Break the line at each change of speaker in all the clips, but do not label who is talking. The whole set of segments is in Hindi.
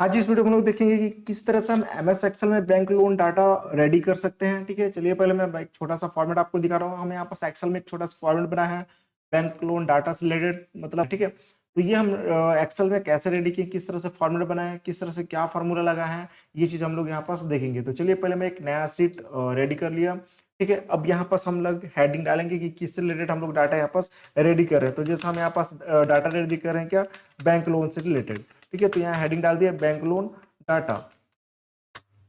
आज इस वीडियो में हम लोग देखेंगे कि किस तरह से हम एमएस एक्सेल में बैंक लोन डाटा रेडी कर सकते हैं। ठीक है, चलिए पहले मैं एक छोटा सा फॉर्मेट आपको दिखा रहा हूँ। हमें यहाँ पास एक्सेल में एक छोटा सा फॉर्मेट बना है बैंक लोन डाटा से रिलेटेड, मतलब ठीक है। तो ये हम एक्सेल में कैसे रेडी किए, किस तरह से फॉर्मेट बनाए, किस तरह से क्या फार्मूला लगा है, ये चीज हम लोग यहाँ पास देखेंगे। तो चलिए पहले मैं एक नया सीट रेडी कर लिया। ठीक है, अब यहाँ पास हम लोग हेडिंग डालेंगे कि किससे रिलेटेड हम लोग डाटा यहाँ पास रेडी कर रहे हैं। तो जैसे हम यहाँ पास डाटा रेडी कर रहे हैं क्या, बैंक लोन से रिलेटेड। ठीक है, तो यहाँ हेडिंग डाल दिया बैंक लोन डाटा,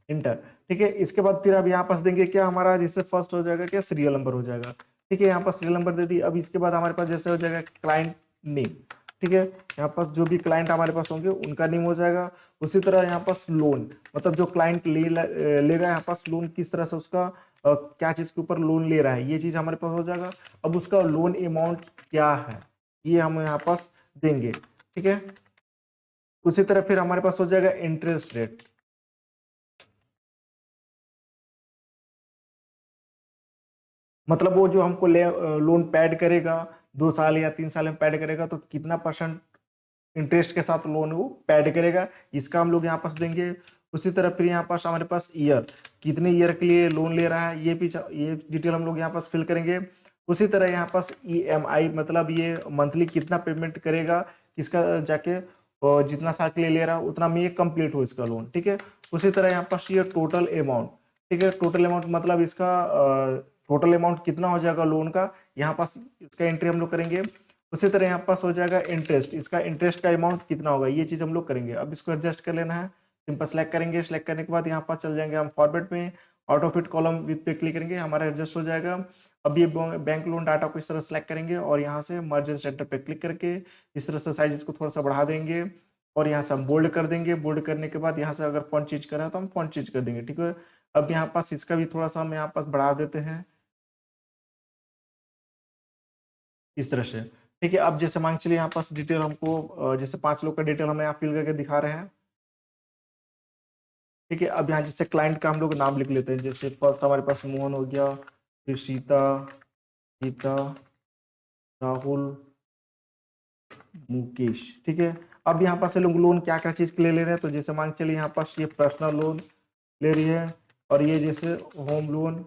इंटर। ठीक है, इसके बाद फिर अब यहाँ पास देंगे क्या, हमारा जैसे फर्स्ट हो जाएगा क्या, सीरियल नंबर हो जाएगा। ठीक है, यहाँ पास सीरियल नंबर दे दी। अब इसके बाद हमारे पास जैसे हो जाएगा क्लाइंट नेम। ठीक है, यहाँ पास जो भी क्लाइंट हमारे पास होंगे उनका नेम हो जाएगा। उसी तरह यहाँ पास लोन, मतलब जो क्लाइंट लेगा यहाँ पास लोन, किस तरह से उसका क्या चीज के ऊपर लोन ले रहा है, ये चीज हमारे पास हो जाएगा। अब उसका लोन अमाउंट क्या है, ये हम यहाँ पास देंगे। ठीक है, उसी तरह फिर हमारे पास हो जाएगा इंटरेस्ट रेट। मतलब वो जो हमको लोन पैड करेगा, 2 साल या 3 साल में पैड करेगा, तो कितना परसेंट इंटरेस्ट के साथ लोन वो पैड करेगा, इसका हम लोग यहाँ पास देंगे। उसी तरह फिर यहाँ पास हमारे पास ईयर, कितने ईयर के लिए लोन ले रहा है, ये डिटेल हम लोग यहाँ पास फिल करेंगे। उसी तरह यहाँ पास ईएमआई, मतलब ये मंथली कितना पेमेंट करेगा, इसका जाके जितना साल के लिए ले रहा है उतना में ये कंप्लीट हो इसका लोन। ठीक है, उसी तरह यहाँ पास ये टोटल अमाउंट। ठीक है, टोटल अमाउंट मतलब इसका टोटल अमाउंट कितना हो जाएगा लोन का, यहाँ पास इसका एंट्री हम लोग करेंगे। उसी तरह यहाँ पास हो जाएगा इंटरेस्ट, इसका इंटरेस्ट का अमाउंट कितना होगा, ये चीज हम लोग करेंगे। अब इसको एडजस्ट कर लेना है, सिंपल सेलेक्ट करेंगे। सेलेक्ट करने के बाद यहाँ पास चल जाएंगे हम फॉर्मेट में, out of fit column with पे क्लिक करेंगे, हमारा एडजस्ट हो जाएगा। अब ये बैंक लोन डाटा को इस तरह सेलेक्ट करेंगे और यहाँ से मर्ज एंड सेंटर पे क्लिक करके इस तरह से साइज इसको थोड़ा सा बढ़ा देंगे और यहाँ से हम बोल्ड कर देंगे। बोल्ड करने के बाद यहाँ से अगर फॉन्ट चेंज करें तो हम फॉन्ट चेंज कर देंगे। ठीक है, अब यहाँ पास इसका भी थोड़ा सा हम यहाँ पास बढ़ा देते हैं इस तरह से। ठीक है, अब जैसे मान चलिए यहाँ पास डिटेल हमको जैसे 5 लोग का डिटेल हमें यहाँ फिल करके दिखा रहे हैं। ठीक है, अब यहाँ जैसे क्लाइंट का हम लोग नाम लिख लेते हैं। जैसे फर्स्ट हमारे पास मोहन हो गया, फिर सीता, गीता, राहुल, मुकेश। ठीक है, अब यहाँ पास लोग लोन क्या क्या चीज के लिए ले रहे हैं, तो जैसे मान चलिए यहाँ पास ये पर्सनल लोन ले रही है और ये जैसे होम लोन।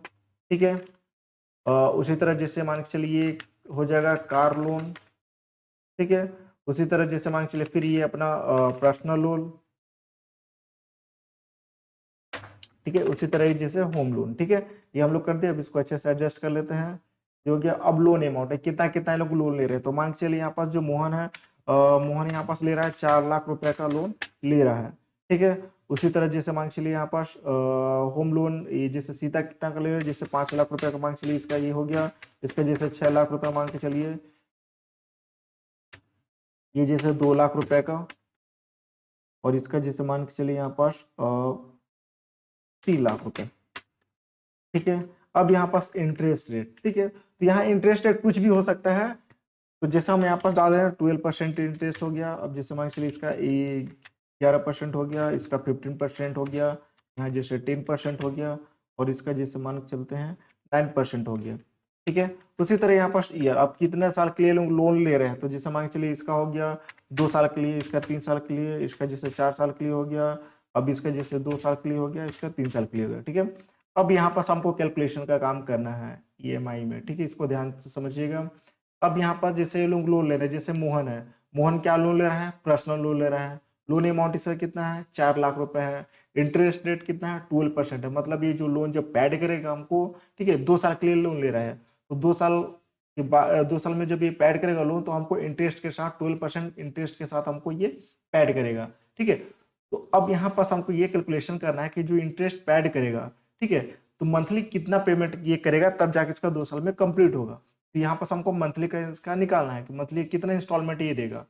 ठीक है, उसी तरह जैसे मान के चलिए हो जाएगा कार लोन। ठीक है, उसी तरह जैसे मान के चलिए फिर ये अपना पर्सनल लोन। ठीक है, उसी तरह ही जैसे होम लोन। ठीक है, ये हम लोग कर दिए। अब इसको अच्छे से एडजस्ट कर लेते हैं। ये हो गया। अब लोन अमाउंट है, कितना कितना लोग लोन ले रहे हैं, तो मान के चलिए यहाँ पास जो मोहन है, मोहन यहाँ पास ले रहा है 4 लाख रुपए का लोन ले रहा है। ठीक है, उसी तरह जैसे मान के चलिए यहाँ पास होम लोन, ये जैसे सीता कितना का ले रहा है, जैसे 5 लाख रुपए का मान के चलिए, इसका ये हो गया। इसका जैसे 6 लाख रुपए मान के चलिए, ये जैसे 2 लाख रुपए का, और इसका जैसे मान के चलिए यहाँ पास 3 लाख रुपए। ठीक है, अब यहाँ पास इंटरेस्ट रेट। ठीक है, तो यहाँ इंटरेस्ट रेट कुछ भी हो सकता है। तो जैसे हम यहाँ पास डाल रहे हैं 12% इंटरेस्ट हो गया। अब जैसे मान चलिए इसका 11% हो गया, इसका 15% हो गया, यहाँ जैसे 10% हो गया, और इसका जैसे मान के चलते हैं 9% हो गया। ठीक है, उसी तरह यहाँ पास ईयर, अब कितने साल के लिए लोग लोन ले रहे हैं, तो जैसे मान के चलिए इसका हो गया 2 साल के लिए, इसका 3 साल के लिए, इसका जैसे 4 साल के लिए हो गया, अब इसका जैसे 2 साल के लिए हो गया, इसका 3 साल के लिए हो गया। ठीक है, अब यहाँ पास हमको कैलकुलेशन का काम करना है ईएमआई में। ठीक है, इसको ध्यान से समझिएगा। अब यहाँ पर जैसे ये लोग लोन ले रहे हैं, जैसे मोहन है, मोहन क्या लोन ले रहा है, पर्सनल लोन ले रहा है। लोन अमाउंट इसका कितना है, 4 लाख रुपए है। इंटरेस्ट रेट कितना है, 12% है। मतलब ये जो लोन जब पैड करेगा हमको, ठीक है, 2 साल के लिए लोन ले रहा है, तो 2 साल के बाद 2 साल में जब ये पैड करेगा लोन, तो हमको इंटरेस्ट के साथ 12% इंटरेस्ट के साथ हमको ये पैड करेगा। ठीक है, तो अब यहाँ पास हमको ये कैलकुलेशन करना है कि जो इंटरेस्ट पैड करेगा, ठीक है, तो मंथली कितना पेमेंट ये करेगा, तब जाके इसका 2 साल में कंप्लीट होगा। तो यहाँ पास हमको मंथली का इसका निकालना है कि मंथली कितना इंस्टॉलमेंट ये देगा।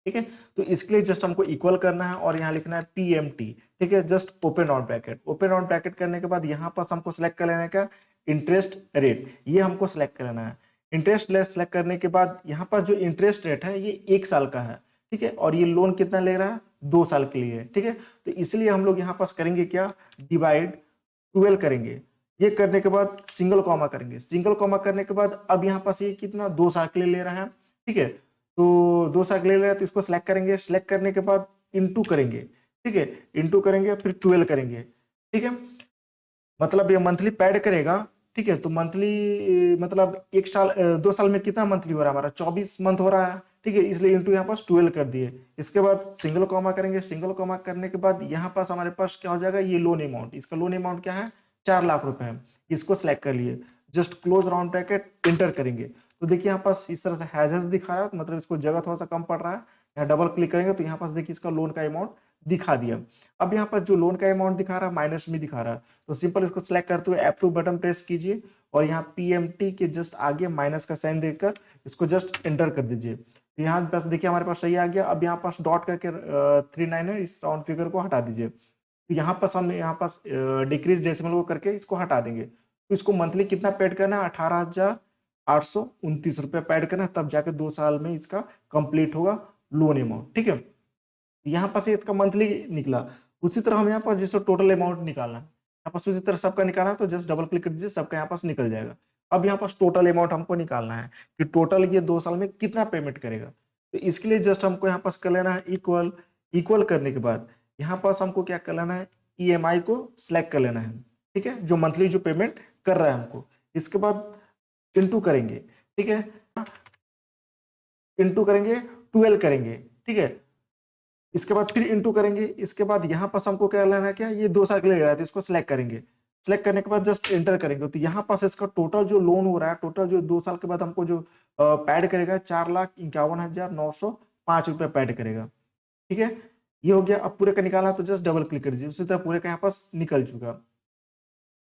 ठीक है, तो इसके लिए जस्ट हमको इक्वल करना है और यहाँ लिखना है पीएमटी। ठीक है, just open on bracket. Open on bracket करने के बाद यहाँ पास हमको सिलेक्ट कर लेना है क्या, इंटरेस्ट रेट, ये हमको सिलेक्ट कर लेना है। इंटरेस्ट रेट सिलेक्ट करने के बाद यहाँ पर जो इंटरेस्ट रेट है ये 1 साल का है। ठीक है, और ये लोन कितना ले रहा है, 2 साल के लिए। ठीक है, तो इसलिए हम लोग यहाँ पास करेंगे क्या, डिवाइड 12 करेंगे। ये करने के बाद सिंगल कॉमा करेंगे। सिंगल कॉमा करने के बाद अब यहाँ पास ये कितना 2 साल के लिए ले रहा है। ठीक है, तो 2 साल के लिए ले रहा है, तो इसको सिलेक्ट करेंगे। सिलेक्ट करने के बाद इनटू करेंगे। ठीक है, इंटू करेंगे फिर 12 करेंगे, ठीक है, मतलब ये मंथली पैड करेगा, ठीक है, तो मंथली मतलब 1 साल 2 साल में कितना मंथली हो रहा है हमारा, 24 मंथ हो रहा है, ठीक है, इसलिए इंटू यहाँ पास 12 कर दिए। इसके बाद सिंगल कॉमा करेंगे, सिंगल कॉमा करने के बाद यहाँ पास हमारे पास क्या हो जाएगा, ये लोन अमाउंट, इसका लोन अमाउंट क्या है, 4 लाख रुपए है, इसको सिलेक्ट कर लिए, just close round bracket inter करेंगे, तो देखिए यहाँ पास इस तरह से हैजेस दिखा रहा है, मतलब इसको जगह थोड़ा सा कम पड़ रहा है, यहाँ डबल क्लिक करेंगे तो यहाँ पास देखिए इसका लोन का अमाउंट दिखा दिया। अब यहाँ पर जो लोन का अमाउंट दिखा रहा है माइनस में दिखा रहा है, तो सिंपल इसको सिलेक्ट करते हुए F2 बटन प्रेस कीजिए और यहाँ PMT के जस्ट आगे माइनस का साइन देकर इसको जस्ट एंटर कर दीजिए। तो यहाँ पास देखिए हमारे पास सही आ गया। अब यहाँ पास डॉट करके 39 है, इस राउंड फिगर को हटा दीजिए। तो यहाँ पास हम यहाँ पास डिक्रीज डेसिमल को करके इसको हटा देंगे। तो इसको मंथली कितना पेड करना है, 18,829 रुपये पेड करना है, तब जाके 2 साल में इसका कंप्लीट होगा लोन अमाउंट, ठीक है। यहाँ पर से इसका मंथली निकला, उसी तरह हम यहाँ पर जैसे टोटल अमाउंट निकालना है, यहाँ पर उसी तरह सबका निकालना है, तो जस्ट डबल क्लिक कर दीजिए, सबका यहाँ पास निकल जाएगा। अब यहाँ पास टोटल अमाउंट हमको निकालना है कि टोटल ये 2 साल में कितना पेमेंट करेगा। तो इसके लिए जस्ट हमको यहाँ पास कर लेना है इक्वल, इक्वल करने के बाद यहाँ पास हमको क्या कर लेना है, EMI को सिलेक्ट कर लेना है, ठीक है, जो मंथली जो पेमेंट कर रहा है हमको। इसके बाद इंटू करेंगे, ठीक है, इंटू करेंगे 12 करेंगे, ठीक है, इसके बाद फिर इंटू करेंगे। इसके बाद यहाँ पास हमको क्या लेना है, क्या ये 2 साल के लिए रहा है, तो इसको सिलेक्ट करेंगे, सिलेक्ट करने के बाद जस्ट एंटर करेंगे। तो यहाँ पास इसका टोटल जो लोन हो रहा है, टोटल जो 2 साल के बाद हमको जो पैड करेगा 4,51,905 रुपये पैड करेगा, ठीक है, ये हो गया। अब पूरे का निकालना तो जस्ट डबल क्लिक कर दीजिए, उसी तरह पूरे का यहाँ पास निकल चुका।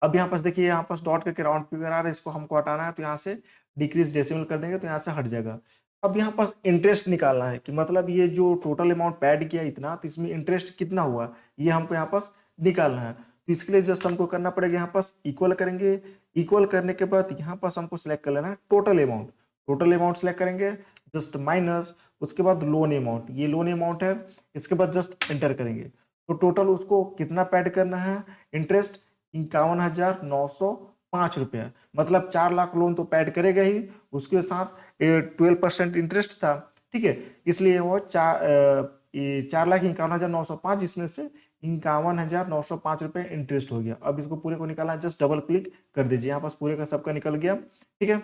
अब यहाँ पास देखिए यहाँ पास डॉट करके राउंड फिगर आ रहा है, इसको हमको हटाना है, तो यहाँ से डिक्रीज डेसिमल कर देंगे तो यहाँ से हट जाएगा। अब यहाँ पास इंटरेस्ट निकालना है कि मतलब ये जो टोटल अमाउंट पैड किया इतना, तो इसमें इंटरेस्ट कितना हुआ ये हमको यहाँ पास निकालना है। तो इसके लिए जस्ट हमको करना पड़ेगा, यहाँ पास इक्वल करेंगे, इक्वल करने के बाद यहाँ पास हमको सिलेक्ट कर लेना है total amount, total amount select करेंगे, जस्ट माइनस, उसके बाद लोन अमाउंट, ये लोन अमाउंट है, इसके बाद जस्ट एंटर करेंगे। तो टोटल उसको कितना पैड करना है, इंटरेस्ट 51,905 रुपया, मतलब 4 लाख लोन तो पैड करेगा ही, उसके साथ 12% इंटरेस्ट था, ठीक है, इसलिए वो 4,51,905, इसमें से 51,905 रुपये इंटरेस्ट हो गया। अब इसको पूरे को निकालना है, जस्ट डबल क्लिक कर दीजिए, यहाँ पास पूरे का सबका निकल गया, ठीक है।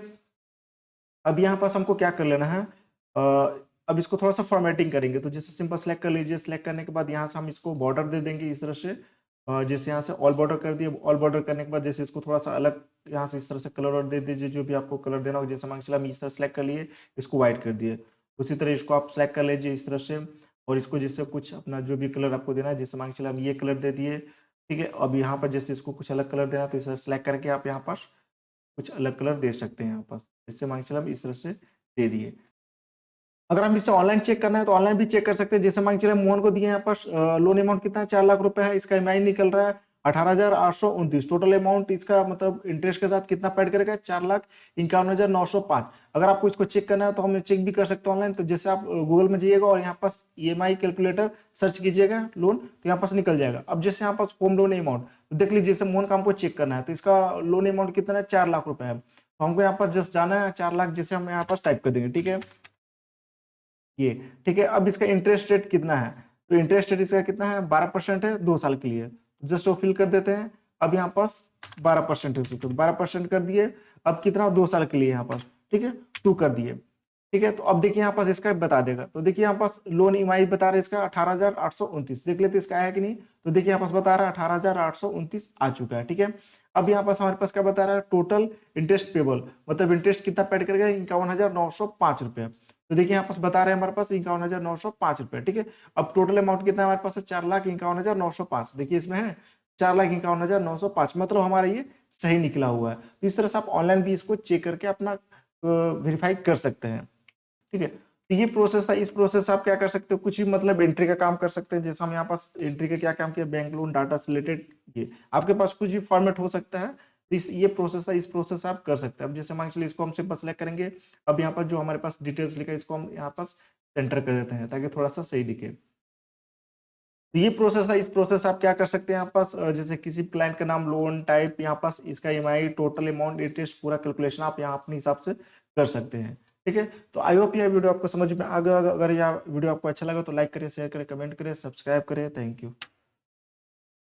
अब यहाँ पास हमको क्या कर लेना है, अब इसको थोड़ा सा फॉर्मेटिंग करेंगे, तो जैसे सिंपल सेलेक्ट कर लीजिए, सेलेक्ट करने के बाद यहाँ से हम इसको बॉर्डर दे देंगे इस तरह से, जैसे यहाँ से ऑल बॉर्डर कर दिए, ऑल बॉर्डर करने के बाद जैसे इसको थोड़ा सा अलग यहाँ से इस तरह से कलर और दे दीजिए, जो भी आपको कलर देना हो, जैसे मान चला हम इस तरह सेलेक्ट कर लिए, इसको व्हाइट कर दिए, उसी तरह इसको आप सेलेक्ट कर लीजिए इस तरह से, और इसको जैसे कुछ अपना जो भी कलर आपको देना है, जैसे मान चला हम ये कलर दे दिए, ठीक है। अब यहाँ पर जैसे इसको कुछ अलग कलर देना, तो इस तरह सेलेक्ट करके आप यहाँ पास कुछ अलग कलर दे सकते हैं, यहाँ पास जैसे मान चला हम इस तरह से दे दिए। अगर हम इसे ऑनलाइन चेक करना है तो ऑनलाइन भी चेक कर सकते हैं, जैसे मान चले मोहन को दिए यहाँ पर लोन अमाउंट कितना है, 4 लाख रुपए है, इसका EMI निकल रहा है 18,829, टोटल अमाउंट इसका मतलब इंटरेस्ट के साथ कितना पैड करेगा, 4,51,905। अगर आपको इसको चेक करना है तो हम चेक भी कर सकते हैं ऑनलाइन, तो जैसे आप गूगल में जाइएगा और यहाँ पास EMI कैलकुलेटर सर्च कीजिएगा लोन, तो यहाँ पास निकल जाएगा। अब जैसे यहाँ पास होम लोन अमाउंट, तो देख लीजिए जैसे मोहन का हमको चेक करना है, तो इसका लोन अमाउंट कितना है, 4 लाख रुपए है, तो हमको यहाँ पास जस्ट जाना है 4 लाख, जैसे हम यहाँ पास टाइप कर देंगे, ठीक है, ये ठीक है। अब इसका इंटरेस्ट रेट कितना है, तो इंटरेस्ट रेट इसका कितना है, 12% है 2 साल के लिए, जस्ट वो फिल कर देते हैं। अब यहाँ पास 12% है, तो 12% कर दिए। अब कितना, 2 साल के लिए यहाँ पास, ठीक है, 2 कर दिए, ठीक है। तो अब देखिए यहाँ पास इसका बता देगा, तो देखिए यहाँ पास लोन EMI बता रहे इसका 18,829, देख लेते इसका आया कि नहीं, तो देखिए यहाँ पास बता रहा है 18,829 आ चुका है, ठीक है। अब यहाँ पास हमारे पास क्या बता रहा है, टोटल इंटरेस्ट पेबल, मतलब इंटरेस्ट कितना पेड करेगा, 51,905 रुपया, तो देखिए यहाँ पास बता रहे हैं हमारे पास 51,905 रुपए, ठीक है। अब टोटल अमाउंट कितना है हमारे पास है, 4,51,905, देखिए इसमें है 4,51,905, मतलब हमारा ये सही निकला हुआ है। तो इस तरह से आप ऑनलाइन भी इसको चेक करके अपना वेरीफाई कर सकते हैं, ठीक है। तो ये प्रोसेस था, इस प्रोसेस से आप क्या कर सकते हो, कुछ भी मतलब एंट्री का काम कर सकते हैं, जैसे हम यहाँ पास एंट्री का क्या काम किया, बैंक लोन डाटा से रिलेटेड, ये आपके पास कुछ भी फॉर्मेट हो सकता है, ये प्रोसेस था, इस प्रोसेस आप कर सकते हैं। अब जैसे मान चलिए इसको हम सिंपल सेलेक्ट करेंगे, अब यहाँ पर जो हमारे पास डिटेल्स लिखा है इसको हम यहाँ पास एंटर कर देते हैं ताकि थोड़ा सा सही दिखे। तो ये प्रोसेस है, इस प्रोसेस आप क्या कर सकते हैं, यहाँ पास जैसे किसी क्लाइंट का नाम, लोन टाइप, यहाँ पास इसका EMI, टोटल अमाउंट, इंटरेस्ट, पूरा कैलकुलेशन आप यहाँ अपने हिसाब से कर सकते हैं, ठीक है। तो आई होप यह वीडियो आपको समझ में आ गया। अगर यह वीडियो आपको अच्छा लगा तो लाइक करें, शेयर करें, कमेंट करें, सब्सक्राइब करें। Thank you.